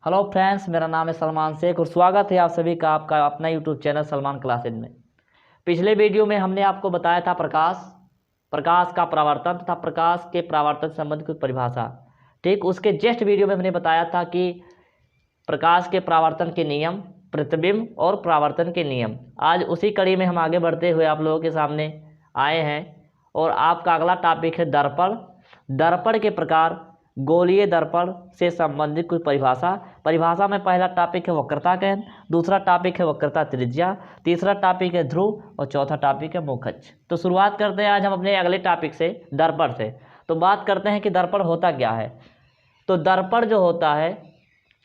Hello friends, मेरा नाम है सलमान शेख और स्वागत है आप सभी का आपका अपना यूट्यूब चैनल सलमान क्लासेज में। पिछले वीडियो में हमने आपको बताया था प्रकाश का परावर्तन तथा प्रकाश के परावर्तन से संबंधित कुछ परिभाषा। ठीक, उसके जस्ट वीडियो में हमने बताया था कि प्रकाश के परावर्तन के नियम, प्रतिबिंब और परावर्तन के नियम। आज उसी कड़ी में हम आगे बढ़ते हुए आप लोगों के सामने आए हैं और आपका अगला टॉपिक है दर्पण। दर्पण के प्रकार, गोलीय दर्पण से संबंधित कुछ परिभाषा में पहला टॉपिक है वक्रता केंद्र, दूसरा टॉपिक है वक्रता त्रिज्या, तीसरा टॉपिक है ध्रुव और चौथा टॉपिक है मुख अक्ष। तो शुरुआत करते हैं आज हम अपने अगले टॉपिक से, दर्पण से। तो बात करते हैं कि दर्पण होता क्या है। तो दर्पण जो होता है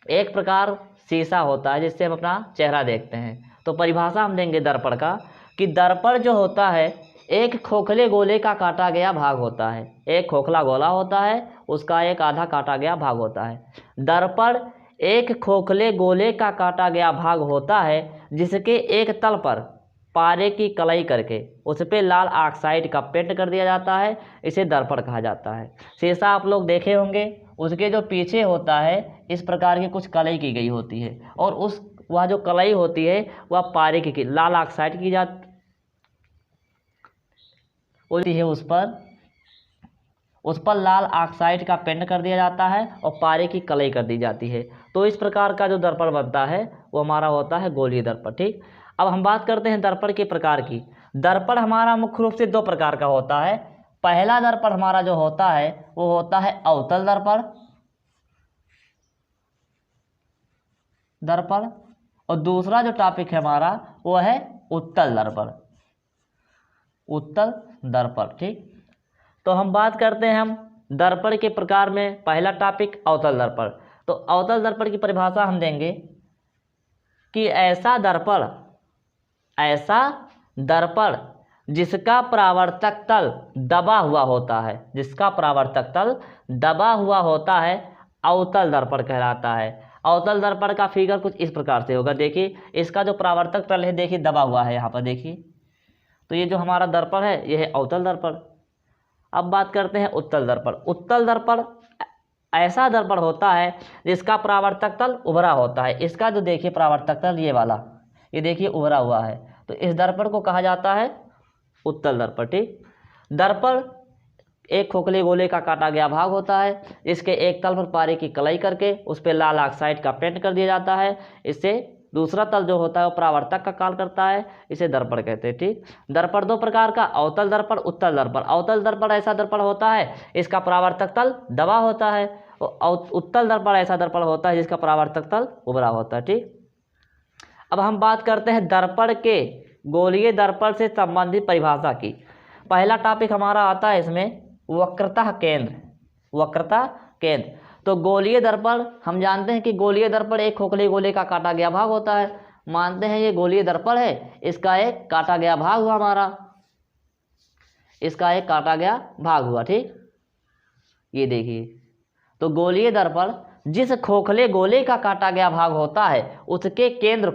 एक प्रकार शीशा होता है जिससे हम अपना चेहरा देखते हैं। तो परिभाषा हम देंगे दर्पण का कि दर्पण जो होता है एक खोखले गोले का काटा गया भाग होता है। एक खोखला गोला होता है, उसका एक आधा काटा गया भाग होता है। दर्पण एक खोखले गोले का काटा गया भाग होता है जिसके एक तल पर पारे की कलई करके उस पर लाल ऑक्साइड का पेंट कर दिया जाता है। इसे दर्पण कहा जाता है। शीशा आप लोग देखे होंगे, उसके जो पीछे होता है इस प्रकार की कुछ कलई की गई होती है और वह जो कलई होती है वह पारे की लाल ऑक्साइड की जाती है। उस पर लाल ऑक्साइड का पेंट कर दिया जाता है और पारे की कलई कर दी जाती है। तो इस प्रकार का जो दर्पण बनता है वो हमारा होता है गोलीय दर्पण। ठीक, अब हम बात करते हैं दर्पण के प्रकार की। दर्पण हमारा मुख्य रूप से दो प्रकार का होता है। पहला दर्पण हमारा जो होता है वो होता है अवतल दर्पण और दूसरा जो टॉपिक है हमारा वो है उत्तल दर्पण। ठीक, तो हम बात करते हैं हम दर्पण के प्रकार में। पहला टॉपिक अवतल दर्पण। तो अवतल दर्पण की परिभाषा हम देंगे कि ऐसा दर्पण जिसका परावर्तक तल दबा हुआ होता है अवतल दर्पण कहलाता है। अवतल दर्पण का फिगर कुछ इस प्रकार से होगा। देखिए, इसका जो परावर्तक तल है देखिए दबा हुआ है यहाँ पर, देखिए। तो ये जो हमारा दर्पण है ये है अवतल दर्पण। अब बात करते हैं उत्तल दर्पण। उत्तल दर्पण ऐसा दर्पण होता है जिसका परावर्तक तल उभरा होता है। इसका जो देखिए परावर्तक तल ये वाला, ये देखिए उभरा हुआ है। तो इस दर्पण को कहा जाता है उत्तल दर्पण। ठीक, दर्पण एक खोखले गोले का काटा गया भाग होता है। इसके एक तल पर पारे की कलई करके उस पर लाल ऑक्साइड का पेंट कर दिया जाता है। इससे दूसरा तल जो होता है वो परावर्तक का कार्य करता है। इसे दर्पण कहते हैं। ठीक, दर्पण दो प्रकार का, अवतल दर्पण, उत्तल दर्पण। अवतल दर्पण ऐसा दर्पण होता है इसका परावर्तक तल दबा होता है और उत्तल दर्पण ऐसा दर्पण होता है जिसका परावर्तक तल उभरा होता है। ठीक, अब हम बात करते हैं दर्पण के गोलीय दर्पण से संबंधित परिभाषा की। पहला टॉपिक हमारा आता है इसमें वक्रता केंद्र। तो गोलीय दर्पण हम जानते हैं कि गोलीय दर्पण एक खोखले गोले का काटा गया भाग होता है। मानते हैं ये गोलीय दर्पण है, इसका एक काटा गया भाग हुआ हमारा, इसका एक काटा गया भाग हुआ। ठीक, ये देखिए। तो गोलीय दर्पण जिस खोखले गोले का काटा गया भाग होता है उसके केंद्र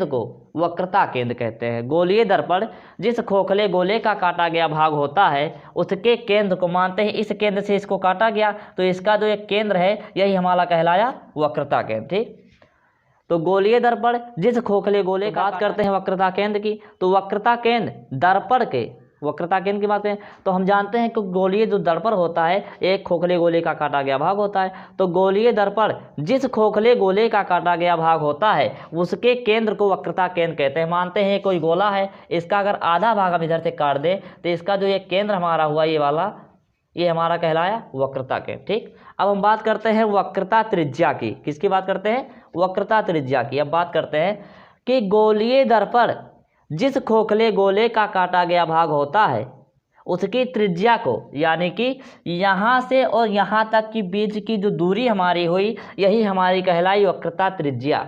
को वक्रता केंद्र कहते हैं। गोलीय दर्पण जिस खोखले गोले का काटा गया भाग होता है उसके केंद्र को, मानते हैं इस केंद्र से इसको काटा गया तो इसका जो एक केंद्र है यही हमारा कहलाया वक्रता केंद्र। ठीक, तो गोलीय दर्पण जिस खोखले गोले का, बात करते हैं वक्रता केंद्र की। तो वक्रता केंद्र दर्पण के, वक्रता केंद्र की बात करें तो हम जानते हैं कि गोलीय जो दर्पण होता है एक खोखले गोले का काटा गया भाग होता है। तो गोलीय दर्पण जिस खोखले गोले का काटा गया भाग होता है उसके केंद्र को वक्रता केंद्र कहते हैं। मानते हैं कोई गोला है, इसका अगर आधा भाग हम इधर से काट दें तो इसका जो एक केंद्र हमारा हुआ ये वाला, ये हमारा कहलाया वक्रता केंद्र। ठीक, अब हम बात करते हैं वक्रता त्रिज्या की। किसकी बात करते हैं? वक्रता त्रिज्या की। अब बात करते हैं कि गोलीय दर्पण जिस खोखले गोले का काटा गया भाग होता है उसकी त्रिज्या को, यानी कि यहाँ से और यहाँ तक की बीच की जो दूरी हमारी हुई यही हमारी कहलाई वक्रता त्रिज्या।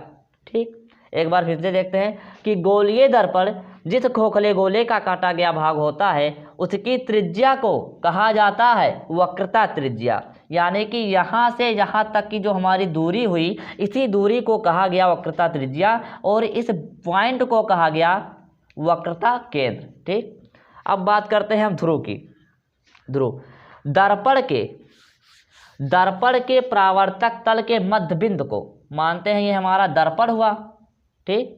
ठीक, एक बार फिर से देखते हैं कि गोलीय दर्पण जिस खोखले गोले का काटा गया भाग होता है उसकी त्रिज्या को कहा जाता है वक्रता त्रिज्या, यानी कि यहाँ से यहाँ तक की जो हमारी दूरी हुई इसी दूरी को कहा गया वक्रता त्रिज्या और इस पॉइंट को कहा गया वक्रता केंद्र। ठीक, अब बात करते हैं हम ध्रुव की। ध्रुव दर्पण के दर्पण के परावर्तक तल के मध्य बिंदु को मानते हैं ये हमारा दर्पण हुआ, ठीक,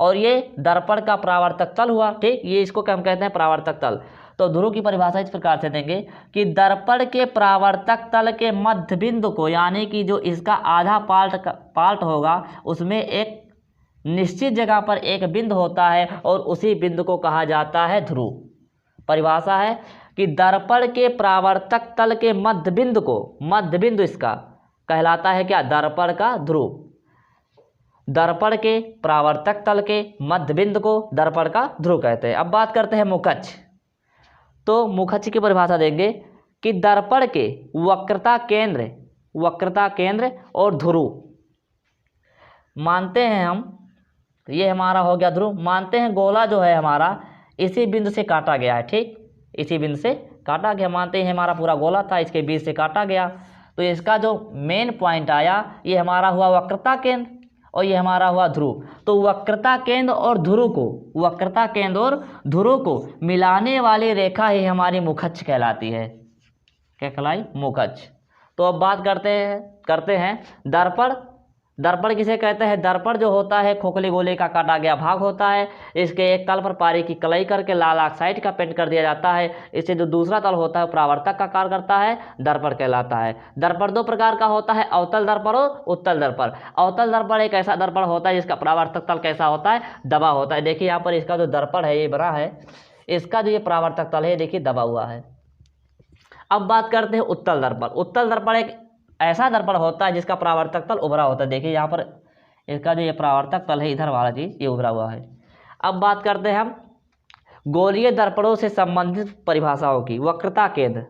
और ये दर्पण का परावर्तक तल हुआ, ठीक, ये इसको हम कहते हैं परावर्तक तल। तो ध्रुव की परिभाषा इस प्रकार से देंगे कि दर्पण के परावर्तक तल के मध्य बिंदु को, यानी कि जो इसका आधा पार्ट होगा उसमें एक निश्चित जगह पर एक बिंदु होता है और उसी बिंदु को कहा जाता है ध्रुव। परिभाषा है कि दर्पण के परावर्तक तल के मध्य बिंदु को, मध्य बिंदु इसका कहलाता है क्या, दर्पण का ध्रुव। दर्पण के परावर्तक तल के मध्य बिंदु को दर्पण का ध्रुव कहते हैं। अब बात करते हैं मुखअक्ष। तो मुखअक्ष की परिभाषा देंगे कि दर्पण के वक्रता केंद्र और ध्रुव मानते हैं हम, ये हमारा हो गया ध्रुव, मानते हैं गोला जो है हमारा इसी बिंदु से काटा गया है, ठीक, इसी बिंदु से काटा गया, मानते हैं हमारा पूरा गोला था, इसके बीच से काटा गया। तो इसका जो मेन पॉइंट आया ये हमारा हुआ वक्रता केंद्र और ये हमारा हुआ ध्रुव। तो वक्रता केंद्र और ध्रुव को मिलाने वाली रेखा ही हमारी मुखअक्ष कहलाती है। क्या कहलाई? मुखअक्ष। तो अब बात करते हैं दर्पण। दर्पण किसे कहते हैं? दर्पण जो होता है खोखले गोले का काटा गया भाग होता है। इसके एक तल पर पारे की कलई करके लाल ऑक्साइड का पेंट कर दिया जाता है। इससे जो दूसरा तल होता है परावर्तक का कार्य करता है, दर्पण कहलाता है। दर्पण दो प्रकार का होता है, अवतल दर्पण और उत्तल दर्पण। अवतल दर्पण एक ऐसा दर्पण होता है जिसका परावर्तक तल कैसा होता है? दबा होता है। देखिए यहाँ पर इसका जो दर्पण है ये बना है, इसका जो ये परावर्तक तल है देखिए दबा हुआ है। अब बात करते हैं उत्तल दर्पण। उत्तल दर्पण एक ऐसा दर्पण होता है जिसका परावर्तक तल उभरा होता है। देखिए यहाँ पर इसका जो ये परावर्तक तल है इधर वाला चीज ये उभरा हुआ है। अब बात करते हैं हम गोलीय दर्पणों से संबंधित परिभाषाओं की। वक्रता केंद्र।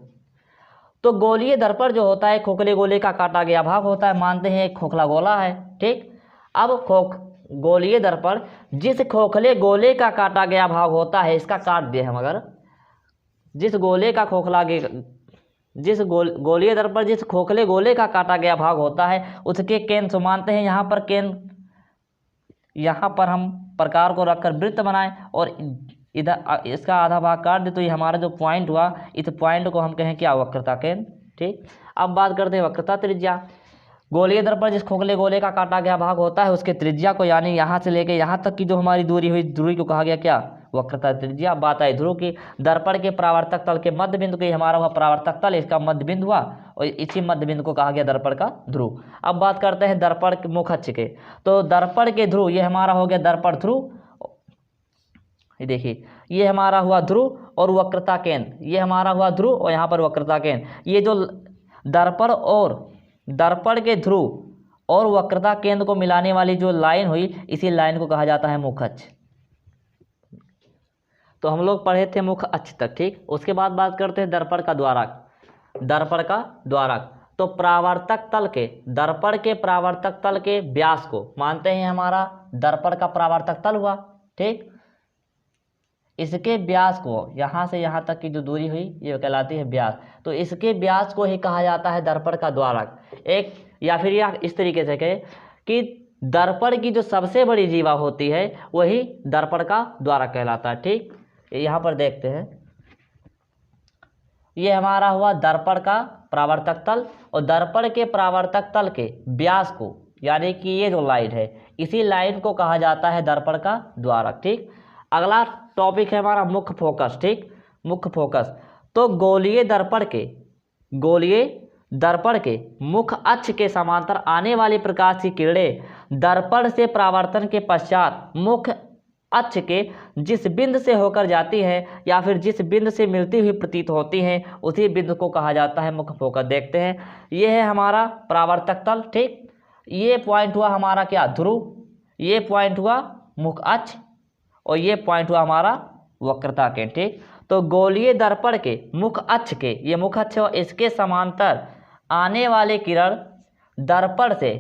तो गोलीय दर्पण जो होता है खोखले गोले का काटा गया भाग होता है। मानते हैं एक खोखला गोला है, ठीक। अब गोलीय दर्पण जिस खोखले गोले का काटा गया भाग होता है, इसका काट दिए हम अगर, गोलीय दर्पण जिस खोखले गोले का काटा गया भाग होता है उसके केंद्र से मानते हैं यहाँ पर केंद्र, यहाँ पर हम प्रकार को रखकर वृत्त बनाएं और इधर इसका आधा भाग काट दे तो ये हमारा जो पॉइंट हुआ, इस पॉइंट को हम कहें क्या? वक्रता केंद्र, ठीक। अब बात करते हैं वक्रता त्रिज्या। गोलीय दर्पण जिस खोखले गोले का काटा गया भाग होता है उसके त्रिज्या को, यानी यहाँ से लेके यहाँ तक की जो हमारी दूरी हुई, दूरी को कहा गया क्या? वक्रता त्रिज्या। बात आई ध्रुव की। दर्पण के परावर्तक तल के मध्य बिंदु के हमारा हुआ परावर्तक तल, इसका मध्य बिंदु हुआ और इसी मध्य बिंदु को कहा गया दर्पण का ध्रुव। अब बात करते हैं दर्पण के मुखअक्ष के। तो दर्पण के ध्रुव ये हमारा हो गया दर्पण ध्रुव, ये देखिए ये हमारा हुआ ध्रुव, और वक्रता केंद्र ये हमारा हुआ ध्रुव और यहाँ पर वक्रता केंद्र। ये जो दर्पण के ध्रुव और वक्रता केंद्र को मिलाने वाली जो लाइन हुई, इसी लाइन को कहा जाता है मुखअक्ष। तो हम लोग पढ़े थे मुख अक्ष तक, ठीक। उसके बाद बात करते हैं दर्पण का द्वारक। तो परावर्तक तल के, दर्पण के परावर्तक तल के व्यास को मानते हैं हमारा दर्पण का परावर्तक तल हुआ, ठीक। इसके व्यास को, यहाँ से यहाँ तक की जो दूरी हुई ये कहलाती है व्यास। तो इसके व्यास को ही कहा जाता है दर्पण का द्वारक। एक या फिर या इस तरीके से कहे कि दर्पण की जो सबसे बड़ी जीवा होती है वही दर्पण का द्वारक कहलाता है, ठीक। यहाँ पर देखते हैं ये हमारा हुआ दर्पण का परावर्तक तल, और दर्पण के परावर्तक तल के व्यास को, यानी कि ये जो लाइन है इसी लाइन को कहा जाता है दर्पण का द्वारक, ठीक। अगला टॉपिक है हमारा मुख्य फोकस, ठीक। मुख्य फोकस। तो गोलीय दर्पण के मुख्य अक्ष के समांतर आने वाली प्रकाश की किरणें दर्पण से परावर्तन के पश्चात मुख्य अक्ष के जिस बिंदु से होकर जाती हैं या फिर जिस बिंदु से मिलती हुई प्रतीत होती हैं उसी बिंदु को कहा जाता है मुख्य फोकस। देखते हैं ये है हमारा परावर्तक तल, ठीक। ये पॉइंट हुआ हमारा क्या? ध्रुव। ये पॉइंट हुआ मुख्य अक्ष और ये पॉइंट हुआ हमारा वक्रता केंद्र, ठीक। तो गोलीय दर्पण के मुख्य अक्ष के, ये मुख्य अक्ष और इसके समांतर आने वाले किरण दर्पण से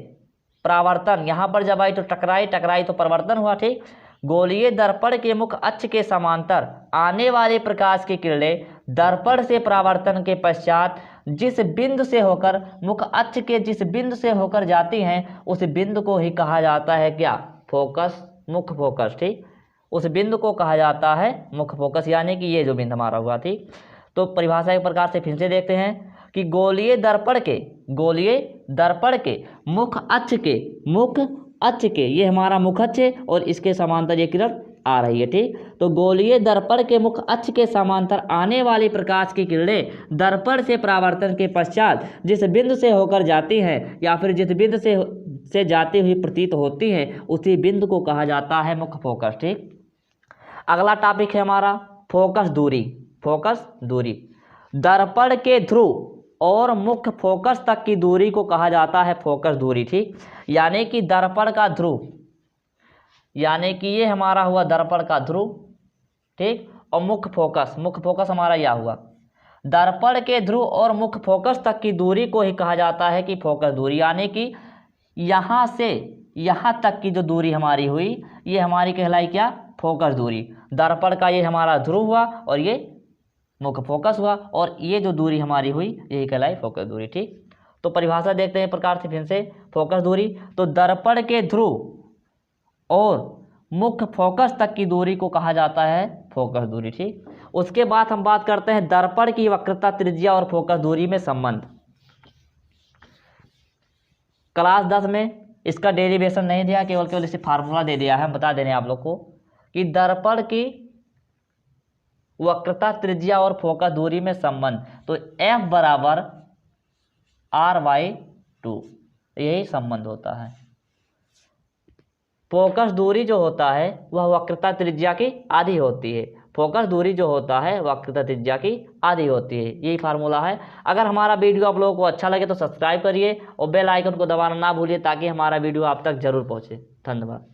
परावर्तन, यहाँ पर जब आई तो टकराई तो परिवर्तन हुआ, ठीक। गोलीय दर्पण के मुख्य अक्ष के समांतर आने वाले प्रकाश की किरणें दर्पण से परावर्तन के पश्चात जिस बिंदु से होकर मुख्य अक्ष के जिस बिंदु से होकर जाती हैं उस बिंदु को ही कहा जाता है क्या? फोकस, मुख्य फोकस, ठीक। उस बिंदु को कहा जाता है मुख्य फोकस, यानी कि ये जो बिंदु हमारा हुआ, ठीक। तो परिभाषा एक प्रकार से फिर से देखते हैं कि गोलीय दर्पण के मुख अक्ष के ये हमारा मुख अक्ष है और इसके समांतर ये किरण आ रही है, ठीक। तो गोलीय दर्पण के मुख अक्ष के समांतर आने वाली प्रकाश की किरणें दर्पण से परावर्तन के पश्चात जिस बिंदु से होकर जाती हैं या फिर जिस बिंदु से जाती हुई प्रतीत होती हैं उसी बिंदु को कहा जाता है मुख्य फोकस, ठीक। अगला टॉपिक है हमारा फोकस दूरी। दर्पण के ध्रुव और मुख्य फोकस तक की दूरी को कहा जाता है फोकस दूरी, ठीक। यानी कि दर्पण का ध्रुव, यानी कि ये हमारा हुआ दर्पण का ध्रुव, ठीक। और मुख्य फोकस हमारा यह हुआ। दर्पण के ध्रुव और मुख्य फोकस तक की दूरी को ही कहा जाता है कि फोकस दूरी। यानी कि यहाँ से यहाँ तक की जो दूरी हमारी हुई ये हमारी कहलाई क्या, फोकस दूरी। दर्पण का ये हमारा ध्रुव हुआ और ये मुख्य फोकस हुआ और ये जो दूरी हमारी हुई यही कहलाई फोकस दूरी, ठीक। तो परिभाषा देखते हैं प्रकार से फिर से फोकस दूरी। तो दर्पण के ध्रुव और मुख्य फोकस तक की दूरी को कहा जाता है फोकस दूरी, ठीक। उसके बाद हम बात करते हैं दर्पण की वक्रता त्रिज्या और फोकस दूरी में संबंध। क्लास 10 में इसका डेरिवेशन नहीं दिया, केवल इसे फार्मूला दे दिया है। हम बता दे रहे हैं आप लोग को कि दर्पण की वक्रता त्रिज्या और फोकस दूरी में संबंध, तो F बराबर R/2 यही संबंध होता है। फोकस दूरी जो होता है वह वक्रता त्रिज्या की आधी होती है। फोकस दूरी जो होता है वक्रता त्रिज्या की आधी होती है, यही फार्मूला है। अगर हमारा वीडियो आप लोगों को अच्छा लगे तो सब्सक्राइब करिए और बेल आइकन को दबाना ना भूलिए ताकि हमारा वीडियो आप तक जरूर पहुंचे। धन्यवाद।